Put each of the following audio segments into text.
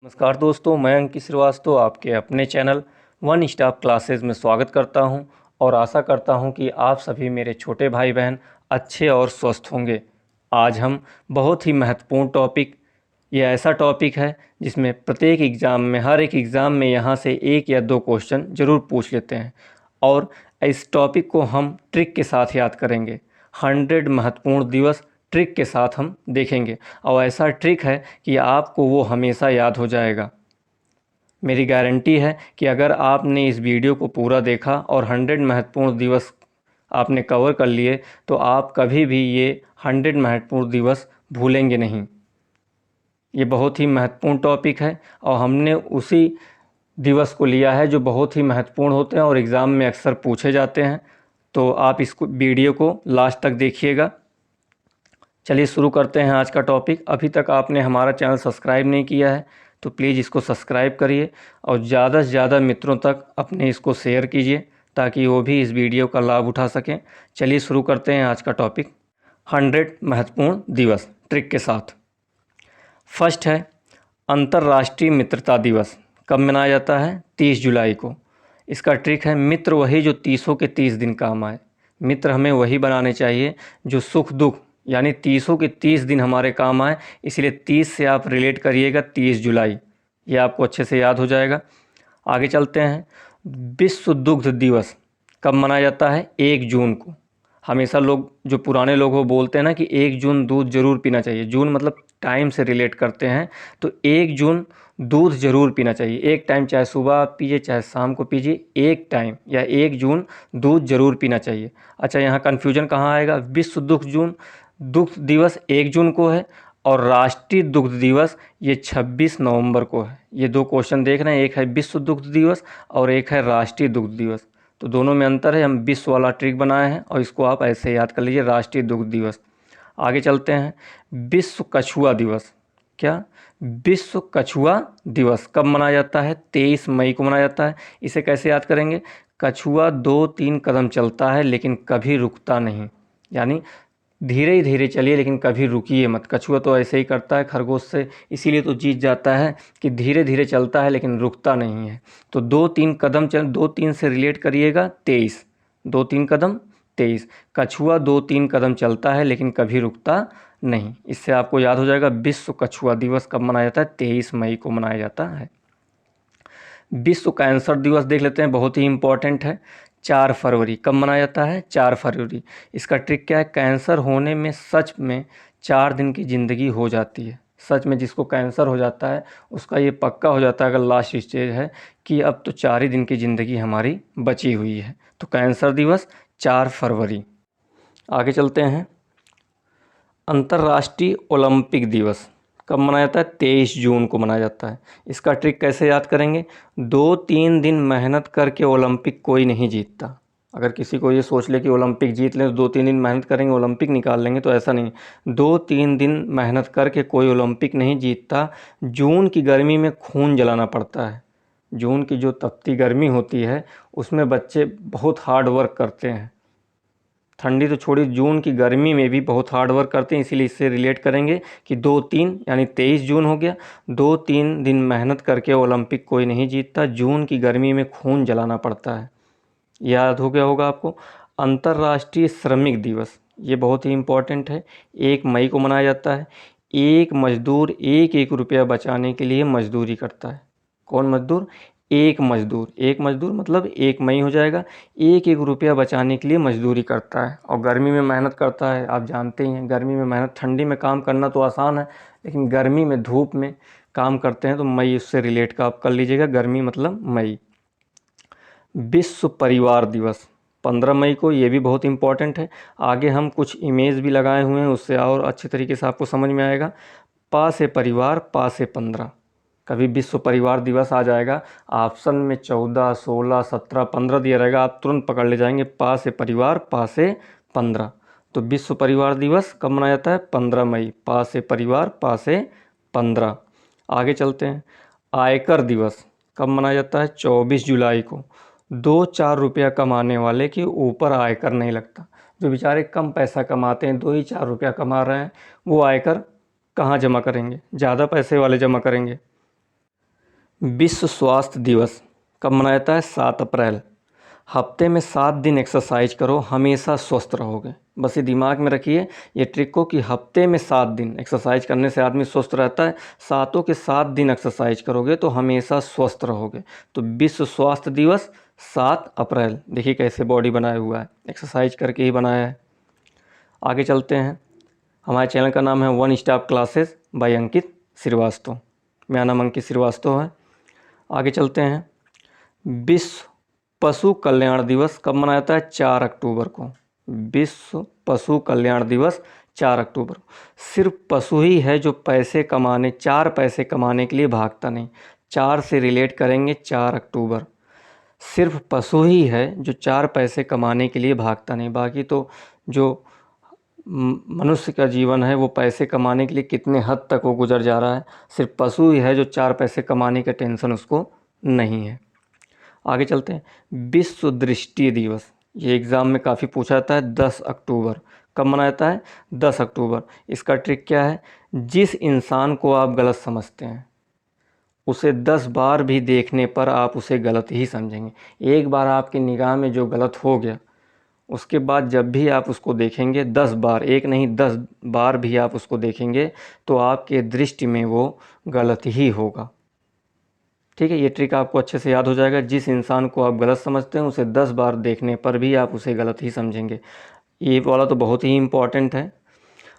नमस्कार दोस्तों, मैं अंकित श्रीवास्तव आपके अपने चैनल वन स्टॉप क्लासेस में स्वागत करता हूं और आशा करता हूं कि आप सभी मेरे छोटे भाई बहन अच्छे और स्वस्थ होंगे। आज हम बहुत ही महत्वपूर्ण टॉपिक, यह ऐसा टॉपिक है जिसमें प्रत्येक एग्ज़ाम में, हर एक एग्ज़ाम में यहाँ से एक या दो क्वेश्चन ज़रूर पूछ लेते हैं और इस टॉपिक को हम ट्रिक के साथ याद करेंगे। 100 महत्वपूर्ण दिवस ट्रिक के साथ हम देखेंगे और ऐसा ट्रिक है कि आपको वो हमेशा याद हो जाएगा। मेरी गारंटी है कि अगर आपने इस वीडियो को पूरा देखा और 100 महत्वपूर्ण दिवस आपने कवर कर लिए तो आप कभी भी ये 100 महत्वपूर्ण दिवस भूलेंगे नहीं। ये बहुत ही महत्वपूर्ण टॉपिक है और हमने उसी दिवस को लिया है जो बहुत ही महत्वपूर्ण होते हैं और एग्ज़ाम में अक्सर पूछे जाते हैं। तो आप इसको वीडियो को लास्ट तक देखिएगा। चलिए शुरू करते हैं आज का टॉपिक। अभी तक आपने हमारा चैनल सब्सक्राइब नहीं किया है तो प्लीज़ इसको सब्सक्राइब करिए और ज़्यादा से ज़्यादा मित्रों तक अपने इसको शेयर कीजिए ताकि वो भी इस वीडियो का लाभ उठा सकें। चलिए शुरू करते हैं आज का टॉपिक 100 महत्वपूर्ण दिवस ट्रिक के साथ। फर्स्ट है अंतर्राष्ट्रीय मित्रता दिवस। कब मनाया जाता है? 30 जुलाई को। इसका ट्रिक है मित्र वही जो 30 के 30 दिन काम आए। मित्र हमें वही बनाने चाहिए जो सुख दुख यानी 30 के 30 दिन हमारे काम आए। इसलिए 30 से आप रिलेट करिएगा 30 जुलाई, ये आपको अच्छे से याद हो जाएगा। आगे चलते हैं। विश्व दुग्ध दिवस कब मनाया जाता है? 1 जून को। हमेशा लोग, जो पुराने लोग वो बोलते हैं ना कि 1 जून दूध ज़रूर पीना चाहिए। जून मतलब टाइम से रिलेट करते हैं, तो 1 जून दूध ज़रूर पीना चाहिए। एक टाइम, चाहे सुबह आप पीजिए चाहे शाम को पीजिए, एक टाइम या 1 जून दूध ज़रूर पीना चाहिए। अच्छा, यहाँ कन्फ्यूजन कहाँ आएगा? विश्व दुग्ध दिवस 1 जून को है और राष्ट्रीय दुग्ध दिवस ये 26 नवंबर को है। ये दो क्वेश्चन देख रहे हैं, एक है विश्व दुग्ध दिवस और एक है राष्ट्रीय दुग्ध दिवस, तो दोनों में अंतर है। हम विश्व वाला ट्रिक बनाए हैं और इसको आप ऐसे याद कर लीजिए, राष्ट्रीय दुग्ध दिवस। आगे चलते हैं। विश्व कछुआ दिवस। क्या? विश्व कछुआ दिवस कब मनाया जाता है? 23 मई को मनाया जाता है। इसे कैसे याद करेंगे? कछुआ 2-3 कदम चलता है लेकिन कभी रुकता नहीं, यानी धीरे धीरे चलिए लेकिन कभी रुकिए मत। कछुआ तो ऐसे ही करता है खरगोश से, इसीलिए तो जीत जाता है कि धीरे धीरे चलता है लेकिन रुकता नहीं है। तो 2-3 कदम चल, 2-3 से रिलेट करिएगा 23, 2-3 कदम 23। कछुआ 2-3 कदम चलता है लेकिन कभी रुकता नहीं। इससे आपको याद हो जाएगा विश्व कछुआ दिवस कब मनाया जाता है? 23 मई को मनाया जाता है। विश्व कैंसर दिवस देख लेते हैं, बहुत ही इम्पोर्टेंट है। 4 फरवरी कब मनाया जाता है? 4 फरवरी। इसका ट्रिक क्या है? कैंसर होने में सच में 4 दिन की ज़िंदगी हो जाती है। सच में जिसको कैंसर हो जाता है उसका ये पक्का हो जाता है, अगर लास्ट स्टेज है, कि अब तो 4 ही दिन की ज़िंदगी हमारी बची हुई है। तो कैंसर दिवस 4 फरवरी। आगे चलते हैं। अंतर्राष्ट्रीय ओलंपिक दिवस कब मनाया जाता है? 23 जून को मनाया जाता है। इसका ट्रिक कैसे याद करेंगे? 2-3 दिन मेहनत करके ओलंपिक कोई नहीं जीतता। अगर किसी को ये सोच ले कि ओलंपिक जीत लें तो 2-3 दिन मेहनत करेंगे ओलंपिक निकाल लेंगे, तो ऐसा नहीं। 2-3 दिन मेहनत करके कोई ओलंपिक नहीं जीतता। जून की गर्मी में खून जलाना पड़ता है। जून की जो तपती गर्मी होती है उसमें बच्चे बहुत हार्ड वर्क करते हैं। ठंडी तो छोड़ी, जून की गर्मी में भी बहुत हार्ड वर्क करते हैं, इसीलिए इससे रिलेट करेंगे कि 2-3 यानी 23 जून हो गया। 2-3 दिन मेहनत करके ओलंपिक कोई नहीं जीतता। जून की गर्मी में खून जलाना पड़ता है। याद हो गया होगा आपको। अंतर्राष्ट्रीय श्रमिक दिवस, ये बहुत ही इम्पोर्टेंट है। 1 मई को मनाया जाता है। एक मज़दूर 1-1 रुपया बचाने के लिए मजदूरी करता है। कौन मज़दूर? एक मज़दूर। एक मज़दूर मतलब 1 मई हो जाएगा। 1-1 रुपया बचाने के लिए मजदूरी करता है और गर्मी में मेहनत करता है। आप जानते ही हैं गर्मी में मेहनत, ठंडी में काम करना तो आसान है लेकिन गर्मी में धूप में काम करते हैं, तो मई उससे रिलेट का आप कर लीजिएगा। गर्मी मतलब मई। विश्व परिवार दिवस 15 मई को, ये भी बहुत इम्पॉर्टेंट है। आगे हम कुछ इमेज भी लगाए हुए हैं, उससे और अच्छे तरीके से आपको समझ में आएगा। पा से परिवार, पा से 15। कभी विश्व परिवार दिवस आ जाएगा, ऑप्शन में 14, 16, 17, 15 दिया रहेगा, आप तुरंत पकड़ ले जाएंगे। पा से परिवार, पा से 15। तो विश्व परिवार दिवस कब मनाया जाता है? 15 मई। पा से परिवार, पा से 15। आगे चलते हैं। आयकर दिवस कब मनाया जाता है? 24 जुलाई को। 2-4 रुपया कमाने वाले के ऊपर आयकर नहीं लगता। जो बेचारे कम पैसा कमाते हैं, 2 ही 4 रुपया कमा रहे हैं, वो आयकर कहाँ जमा करेंगे? ज़्यादा पैसे वाले जमा करेंगे। विश्व स्वास्थ्य दिवस कब मनाया जाता है? 7 अप्रैल। हफ्ते में 7 दिन एक्सरसाइज करो, हमेशा स्वस्थ रहोगे। बस ये दिमाग में रखिए ये ट्रिक को कि हफ्ते में 7 दिन एक्सरसाइज करने से आदमी स्वस्थ रहता है। सातों के 7 दिन एक्सरसाइज करोगे तो हमेशा स्वस्थ रहोगे। तो विश्व स्वास्थ्य दिवस 7 अप्रैल। देखिए कैसे बॉडी बनाया हुआ है, एक्सरसाइज करके ही बनाया है। आगे चलते हैं। हमारे चैनल का नाम है वन स्टॉप क्लासेस बाय अंकित श्रीवास्तव। मेरा नाम अंकित श्रीवास्तव है। आगे चलते हैं। विश्व पशु कल्याण दिवस कब मनाया जाता है? 4 अक्टूबर को। विश्व पशु कल्याण दिवस 4 अक्टूबर। सिर्फ पशु ही है जो पैसे कमाने, 4 पैसे कमाने के लिए भागता नहीं। 4 से रिलेट करेंगे 4 अक्टूबर। सिर्फ पशु ही है जो 4 पैसे कमाने के लिए भागता नहीं। बाकी तो जो मनुष्य का जीवन है वो पैसे कमाने के लिए कितने हद तक वो गुजर जा रहा है। सिर्फ पशु ही है जो 4 पैसे कमाने का टेंशन उसको नहीं है। आगे चलते हैं। विश्व दृष्टि दिवस, ये एग्ज़ाम में काफ़ी पूछा जाता है। 10 अक्टूबर कब मनाया जाता है? 10 अक्टूबर। इसका ट्रिक क्या है? जिस इंसान को आप गलत समझते हैं उसे 10 बार भी देखने पर आप उसे गलत ही समझेंगे। एक बार आपकी निगाह में जो गलत हो गया उसके बाद जब भी आप उसको देखेंगे 10 बार, एक नहीं 10 बार भी आप उसको देखेंगे तो आपके दृष्टि में वो गलत ही होगा। ठीक है, ये ट्रिक आपको अच्छे से याद हो जाएगा। जिस इंसान को आप गलत समझते हैं उसे 10 बार देखने पर भी आप उसे गलत ही समझेंगे। ये वाला तो बहुत ही इम्पॉर्टेंट है।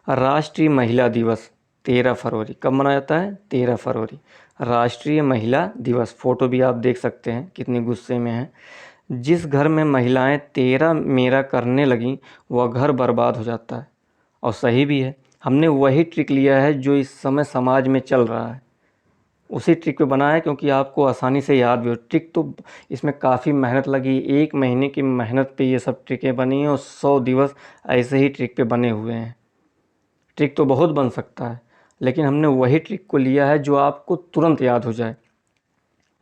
राष्ट्रीय महिला दिवस 13 फरवरी कब मनाया जाता है? 13 फरवरी। राष्ट्रीय महिला दिवस, फ़ोटो भी आप देख सकते हैं कितनी गुस्से में है। जिस घर में महिलाएं तेरा मेरा करने लगीं वह घर बर्बाद हो जाता है। और सही भी है। हमने वही ट्रिक लिया है जो इस समय समाज में चल रहा है, उसी ट्रिक पे बना है क्योंकि आपको आसानी से याद भी हो। ट्रिक तो इसमें काफ़ी मेहनत लगी, 1 महीने की मेहनत पे ये सब ट्रिकें बनी हैं और 100 दिवस ऐसे ही ट्रिक पे बने हुए हैं। ट्रिक तो बहुत बन सकता है लेकिन हमने वही ट्रिक को लिया है जो आपको तुरंत याद हो जाए।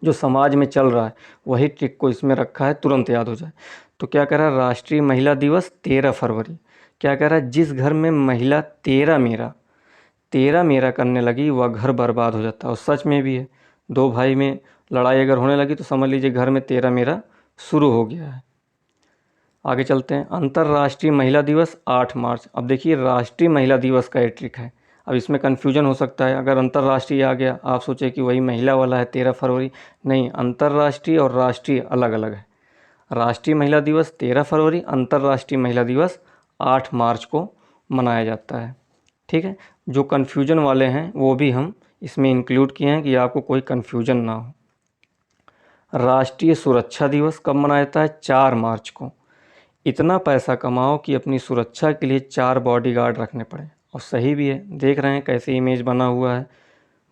जो समाज में चल रहा है वही ट्रिक को इसमें रखा है, तुरंत याद हो जाए। तो क्या कह रहा है? राष्ट्रीय महिला दिवस 13 फरवरी। क्या कह रहा है? जिस घर में महिला तेरा मेरा करने लगी वह घर बर्बाद हो जाता है। और सच में भी है। 2 भाई में लड़ाई अगर होने लगी तो समझ लीजिए घर में तेरा मेरा शुरू हो गया है। आगे चलते हैं। अंतर्राष्ट्रीय महिला दिवस 8 मार्च। अब देखिए राष्ट्रीय महिला दिवस का ये ट्रिक है। अब इसमें कन्फ्यूजन हो सकता है, अगर अंतर्राष्ट्रीय आ गया आप सोचे कि वही महिला वाला है 13 फरवरी। नहीं, अंतर्राष्ट्रीय और राष्ट्रीय अलग अलग है। राष्ट्रीय महिला दिवस 13 फरवरी, अंतर्राष्ट्रीय महिला दिवस 8 मार्च को मनाया जाता है। ठीक है, जो कन्फ्यूजन वाले हैं वो भी हम इसमें इंक्लूड किए हैं कि आपको कोई कन्फ्यूजन ना हो। राष्ट्रीय सुरक्षा दिवस कब मनाया जाता है? 4 मार्च को। इतना पैसा कमाओ कि अपनी सुरक्षा के लिए 4 बॉडीगार्ड रखने पड़े। और सही भी है, देख रहे हैं कैसे इमेज बना हुआ है,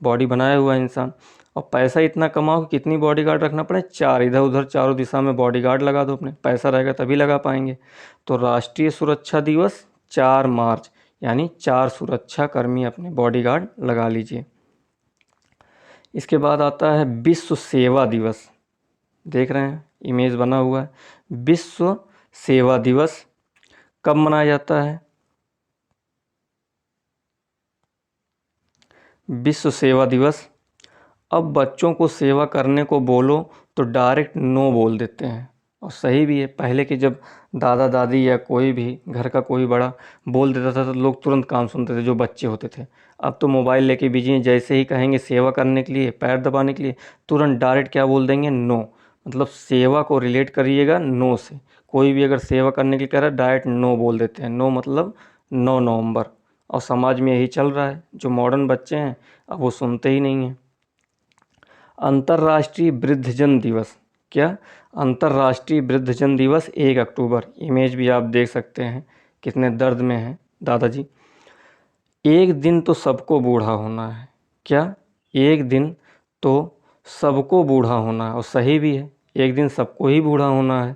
बॉडी बनाया हुआ है इंसान। और पैसा इतना कमाओ कि कितनी बॉडीगार्ड रखना पड़े? 4। इधर उधर चारों दिशा में बॉडीगार्ड लगा दो अपने, पैसा रहेगा तभी लगा पाएंगे। तो राष्ट्रीय सुरक्षा दिवस 4 मार्च, यानी 4 सुरक्षा कर्मी अपने बॉडीगार्ड लगा लीजिए। इसके बाद आता है विश्व सेवा दिवस। देख रहे हैं इमेज बना हुआ है। विश्व सेवा दिवस कब मनाया जाता है? विश्व सेवा दिवस। अब बच्चों को सेवा करने को बोलो तो डायरेक्ट नो बोल देते हैं। और सही भी है। पहले के जब दादा दादी या कोई भी घर का कोई बड़ा बोल देता था तो लोग तुरंत काम सुनते थे, जो बच्चे होते थे। अब तो मोबाइल लेके बिजी हैं, जैसे ही कहेंगे सेवा करने के लिए, पैर दबाने के लिए, तुरंत डायरेक्ट क्या बोल देंगे? नो। मतलब सेवा को रिलेट करिएगा नो से। कोई भी अगर सेवा करने के लिए कह रहा है डायरेक्ट नो बोल देते हैं। नो मतलब 9 नवंबर। और समाज में यही चल रहा है, जो मॉडर्न बच्चे हैं अब वो सुनते ही नहीं हैं। अंतर्राष्ट्रीय वृद्धजन दिवस। क्या? अंतर्राष्ट्रीय वृद्धजन दिवस 1 अक्टूबर। इमेज भी आप देख सकते हैं कितने दर्द में है दादाजी। एक दिन तो सबको बूढ़ा होना है। क्या? एक दिन तो सबको बूढ़ा होना है। और सही भी है, एक दिन सबको ही बूढ़ा होना है।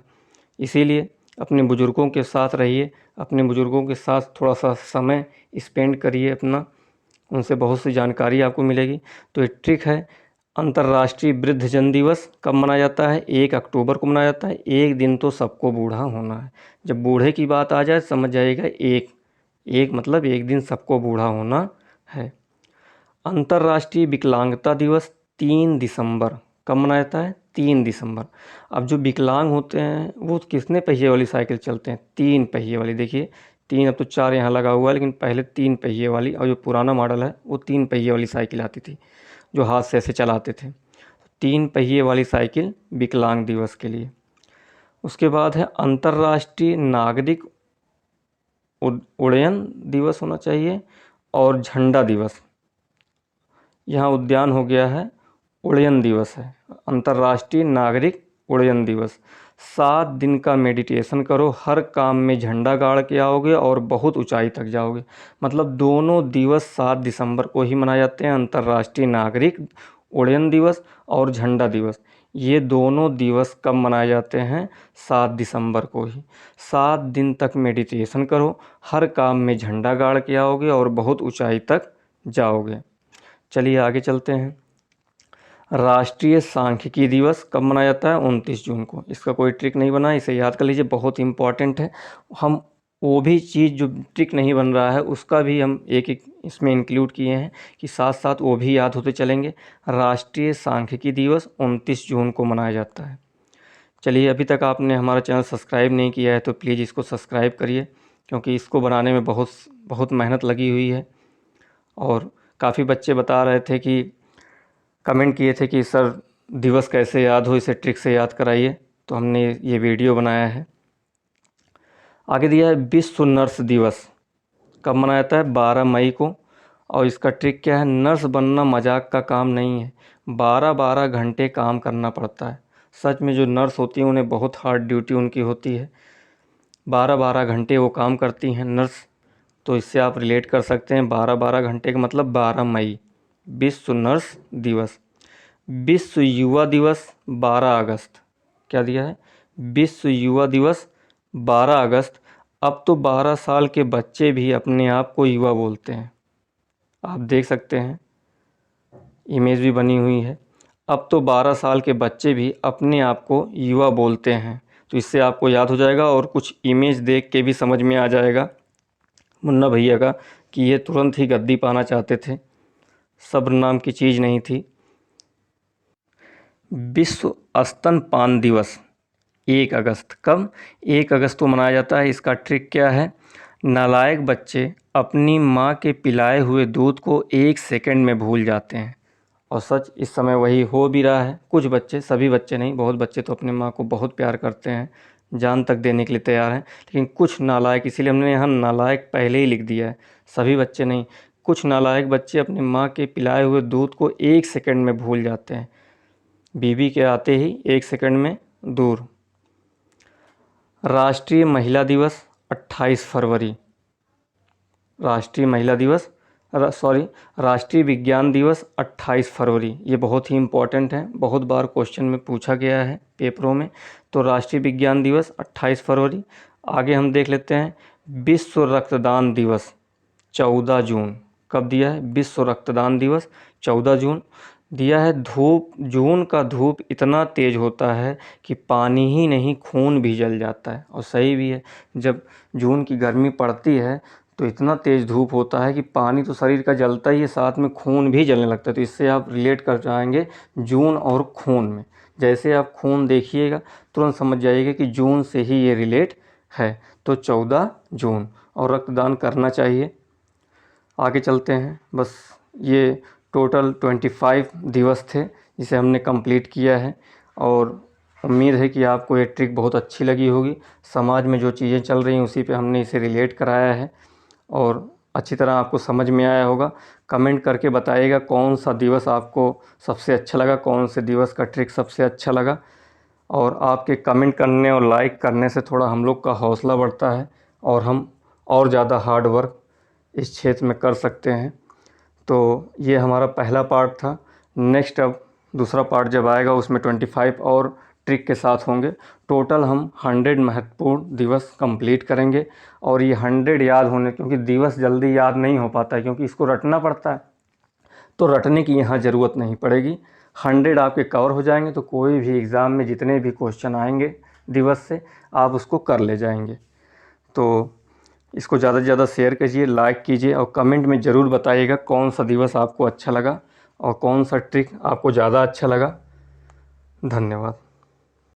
इसीलिए अपने बुज़ुर्गों के साथ रहिए, अपने बुज़ुर्गों के साथ थोड़ा सा समय स्पेंड करिए अपना, उनसे बहुत सी जानकारी आपको मिलेगी। तो ये ट्रिक है। अंतर्राष्ट्रीय वृद्धजन दिवस कब मनाया जाता है? 1 अक्टूबर को मनाया जाता है। एक दिन तो सबको बूढ़ा होना है। जब बूढ़े की बात आ जाए समझ जाइएगा, एक मतलब एक दिन सबको बूढ़ा होना है। अंतर्राष्ट्रीय विकलांगता दिवस 3 दिसंबर। कब मनाया जाता है? 3 दिसंबर। अब जो विकलांग होते हैं वो कितने पहिए वाली साइकिल चलते हैं? 3 पहिए वाली। देखिए 3, अब तो 4 यहाँ लगा हुआ है, लेकिन पहले 3 पहिए वाली, और जो पुराना मॉडल है वो 3 पहिए वाली साइकिल आती थी जो हाथ से ऐसे चलाते थे। 3 पहिए वाली साइकिल विकलांग दिवस के लिए। उसके बाद है अंतर्राष्ट्रीय नागरिक उड्डयन दिवस होना चाहिए, और झंडा दिवस। यहाँ उद्यान हो गया है, उड्डयन दिवस है। अंतर्राष्ट्रीय नागरिक उड्डयन दिवस। 7 दिन का मेडिटेशन करो, हर काम में झंडा गाड़ के आओगे और बहुत ऊंचाई तक जाओगे। मतलब दोनों दिवस 7 दिसंबर को ही मनाए जाते हैं, अंतर्राष्ट्रीय नागरिक उड्डयन दिवस और झंडा दिवस। ये दोनों दिवस कब मनाए जाते हैं? 7 दिसंबर को ही। 7 दिन तक मेडिटेशन करो, हर काम में झंडा गाड़ के आओगे और बहुत ऊंचाई तक जाओगे। चलिए आगे चलते हैं। राष्ट्रीय सांख्यिकी दिवस कब मनाया जाता है? 29 जून को। इसका कोई ट्रिक नहीं बना, इसे याद कर लीजिए, बहुत इंपॉर्टेंट है। हम वो भी चीज़ जो ट्रिक नहीं बन रहा है उसका भी हम एक एक इसमें इंक्लूड किए हैं कि साथ साथ वो भी याद होते चलेंगे। राष्ट्रीय सांख्यिकी दिवस 29 जून को मनाया जाता है। चलिए, अभी तक आपने हमारा चैनल सब्सक्राइब नहीं किया है तो प्लीज़ इसको सब्सक्राइब करिए, क्योंकि इसको बनाने में बहुत बहुत मेहनत लगी हुई है। और काफ़ी बच्चे बता रहे थे कि कमेंट किए थे कि सर दिवस कैसे याद हो, इसे ट्रिक से याद कराइए, तो हमने ये वीडियो बनाया है। आगे दिया है विश्व नर्स दिवस। कब मनाया जाता है? 12 मई को। और इसका ट्रिक क्या है? नर्स बनना मजाक का काम नहीं है, 12-12 घंटे काम करना पड़ता है। सच में जो नर्स होती हैं उन्हें बहुत हार्ड ड्यूटी उनकी होती है, 12-12 घंटे वो काम करती हैं नर्स। तो इससे आप रिलेट कर सकते हैं, 12-12 घंटे का मतलब 12 मई, विश्व नर्स दिवस। विश्व युवा दिवस 12 अगस्त। क्या दिया है? विश्व युवा दिवस 12 अगस्त। अब तो 12 साल के बच्चे भी अपने आप को युवा बोलते हैं, आप देख सकते हैं, इमेज भी बनी हुई है। अब तो 12 साल के बच्चे भी अपने आप को युवा बोलते हैं। तो इससे आपको याद हो जाएगा और कुछ इमेज देख के भी समझ में आ जाएगा मुन्ना भैया का कि ये तुरंत ही गद्दी पाना चाहते थे, सब्र नाम की चीज़ नहीं थी। विश्व स्तनपान दिवस 1 अगस्त। कब? 1 अगस्त को मनाया जाता है। इसका ट्रिक क्या है? नालायक बच्चे अपनी माँ के पिलाए हुए दूध को 1 सेकंड में भूल जाते हैं। और सच इस समय वही हो भी रहा है। कुछ बच्चे, सभी बच्चे नहीं, बहुत बच्चे तो अपनी माँ को बहुत प्यार करते हैं, जान तक देने के लिए तैयार हैं। लेकिन कुछ नालायक, इसीलिए हमने यहाँ नालायक पहले ही लिख दिया है, सभी बच्चे नहीं। कुछ नालायक बच्चे अपनी माँ के पिलाए हुए दूध को 1 सेकंड में भूल जाते हैं, बीबी के आते ही 1 सेकंड में दूर। राष्ट्रीय महिला दिवस 28 फरवरी। राष्ट्रीय महिला दिवस, राष्ट्रीय विज्ञान दिवस 28 फरवरी। ये बहुत ही इम्पोर्टेंट है, बहुत बार क्वेश्चन में पूछा गया है पेपरों में। तो राष्ट्रीय विज्ञान दिवस 28 फरवरी। आगे हम देख लेते हैं विश्व रक्तदान दिवस 14 जून। कब दिया है? विश्व रक्तदान दिवस 14 जून दिया है। धूप, जून का धूप इतना तेज़ होता है कि पानी ही नहीं खून भी जल जाता है। और सही भी है, जब जून की गर्मी पड़ती है तो इतना तेज़ धूप होता है कि पानी तो शरीर का जलता ही है, साथ में खून भी जलने लगता है। तो इससे आप रिलेट कर जाएंगे जून और खून में। जैसे आप खून देखिएगा तुरंत समझ जाइएगा कि जून से ही ये रिलेट है। तो 14 जून, और रक्तदान करना चाहिए। आगे चलते हैं। बस ये टोटल 25 दिवस थे जिसे हमने कंप्लीट किया है, और उम्मीद है कि आपको ये ट्रिक बहुत अच्छी लगी होगी। समाज में जो चीज़ें चल रही हैं उसी पे हमने इसे रिलेट कराया है, और अच्छी तरह आपको समझ में आया होगा। कमेंट करके बताइएगा कौन सा दिवस आपको सबसे अच्छा लगा, कौन से दिवस का ट्रिक सबसे अच्छा लगा। और आपके कमेंट करने और लाइक करने से थोड़ा हम लोग का हौसला बढ़ता है, और हम और ज़्यादा हार्ड वर्क इस क्षेत्र में कर सकते हैं। तो ये हमारा पहला पार्ट था। नेक्स्ट अब दूसरा पार्ट जब आएगा उसमें 25 और ट्रिक के साथ होंगे। टोटल हम 100 महत्वपूर्ण दिवस कंप्लीट करेंगे। और ये 100 याद होने, क्योंकि दिवस जल्दी याद नहीं हो पाता है, क्योंकि इसको रटना पड़ता है, तो रटने की यहाँ ज़रूरत नहीं पड़ेगी। 100 आपके कवर हो जाएंगे तो कोई भी एग्ज़ाम में जितने भी क्वेश्चन आएंगे दिवस से आप उसको कर ले जाएंगे। तो इसको ज़्यादा से ज़्यादा शेयर कीजिए, लाइक कीजिए, और कमेंट में ज़रूर बताइएगा कौन सा दिवस आपको अच्छा लगा। और कौन सा ट्रिक आपको ज़्यादा अच्छा लगा। धन्यवाद।